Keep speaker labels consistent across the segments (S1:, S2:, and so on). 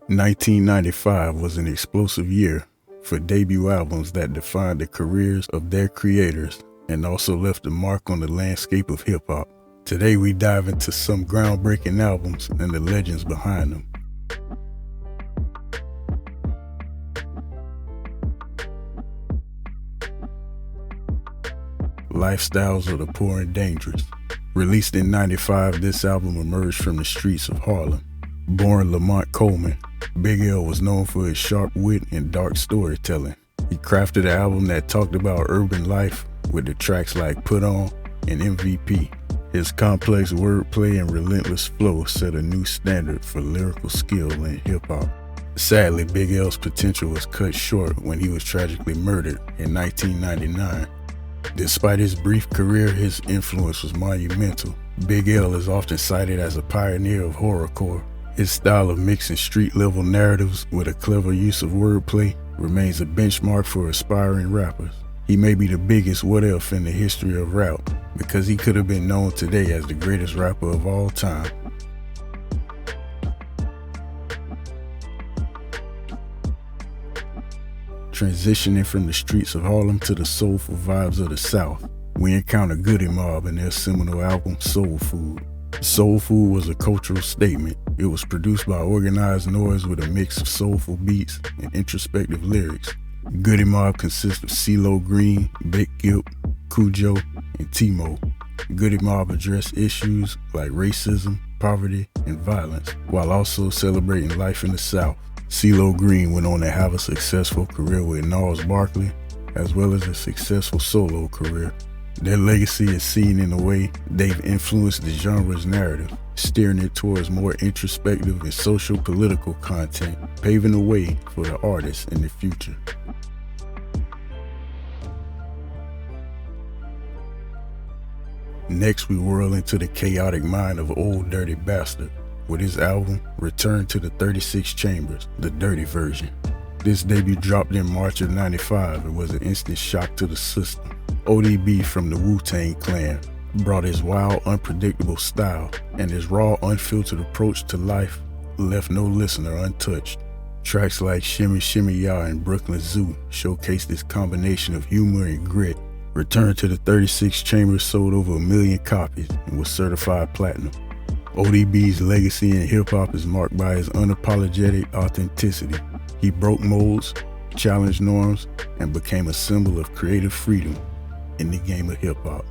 S1: 1995 was an explosive year for debut albums that defined the careers of their creators and also left a mark on the landscape of hip-hop. Today we dive into some groundbreaking albums and the legends behind them. Lifestyles of the Poor and Dangerous. Released in '95, this album emerged from the streets of Harlem. Born Lamont Coleman, Big L was known for his sharp wit and dark storytelling. He crafted an album that talked about urban life with the tracks like Put On and MVP. His complex wordplay and relentless flow set a new standard for lyrical skill in hip-hop. Sadly, Big L's potential was cut short when he was tragically murdered in 1999. Despite his brief career, his influence was monumental. Big L is often cited as a pioneer of horrorcore. His style of mixing street-level narratives with a clever use of wordplay remains a benchmark for aspiring rappers. He may be the biggest what-if in the history of rap because he could have been known today as the greatest rapper of all time. Transitioning from the streets of Harlem to the soulful vibes of the South, we encounter Goodie Mob in their seminal album Soul Food. Soul Food was a cultural statement. It was produced by Organized Noise with a mix of soulful beats and introspective lyrics. Goodie Mob consists of CeeLo Green, Big Gipp, Khujo, and T-Mo. Goodie Mob addressed issues like racism, poverty, and violence, while also celebrating life in the South. CeeLo Green went on to have a successful career with Gnarls Barkley, as well as a successful solo career. Their legacy is seen in the way they've influenced the genre's narrative, steering it towards more introspective and social-political content, paving the way for the artists in the future. Next, we whirl into the chaotic mind of Ol' Dirty Bastard with his album Return to the 36 Chambers, the dirty version. This debut dropped in March of '95 and was an instant shock to the system. ODB from the Wu-Tang Clan brought his wild, unpredictable style, and his raw, unfiltered approach to life left no listener untouched. Tracks like Shimmy Shimmy Ya and Brooklyn Zoo showcased this combination of humor and grit. Return to the 36 Chambers sold over 1 million copies and was certified platinum. ODB's legacy in hip-hop is marked by his unapologetic authenticity. He broke molds, challenged norms, and became a symbol of creative freedom in the game of hip-hop.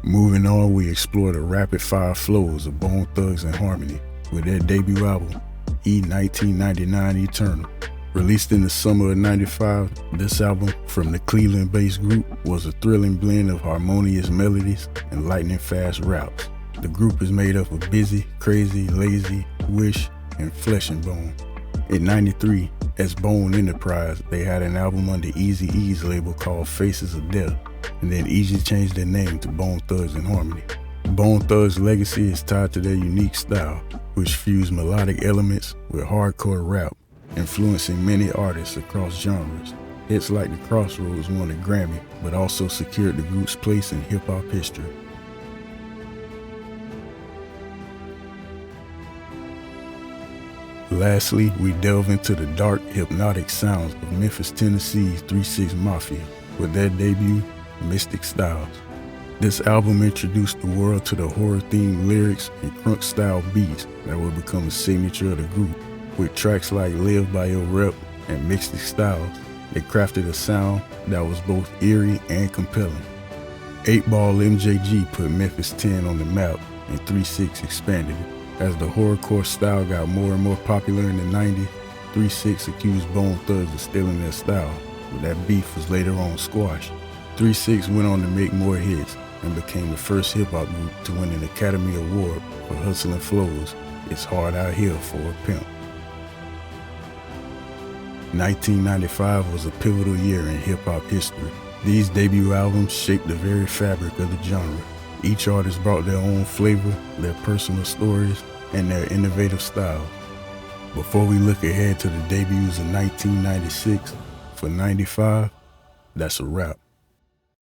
S1: Moving on, we explore the rapid-fire flows of Bone Thugs-n-Harmony with their debut album, E1999 Eternal. Released in the summer of '95, this album from the Cleveland-based group was a thrilling blend of harmonious melodies and lightning-fast raps. The group is made up of Busy, Crazy, Lazy, Wish, and Flesh and Bone. In '93, as Bone Enterprise, they had an album under Eazy-E's label called Faces of Death, and then Eazy changed their name to Bone Thugs-n-Harmony. Bone Thugs' legacy is tied to their unique style, which fused melodic elements with hardcore rap, influencing many artists across genres. Hits like The Crossroads won a Grammy, but also secured the group's place in hip-hop history. Lastly, we delve into the dark, hypnotic sounds of Memphis, Tennessee's 3 6 Mafia with their debut, Mystic Styles. This album introduced the world to the horror-themed lyrics and crunk-style beats that would become a signature of the group. With tracks like Live by Your Rep and Mystic Styles, they crafted a sound that was both eerie and compelling. 8-Ball MJG put Memphis 10 on the map, and 3 6 expanded it. As the horrorcore style got more and more popular in the '90s, 3 6 accused Bone Thugs of stealing their style, but that beef was later on squashed. 3 6 went on to make more hits and became the first hip-hop group to win an Academy Award for Hustlin' Flows, It's Hard Out Here for a Pimp. 1995 was a pivotal year in hip-hop history. These debut albums shaped the very fabric of the genre. Each artist brought their own flavor, their personal stories, and their innovative style. Before we look ahead to the debuts of 1996, for '95, that's a wrap.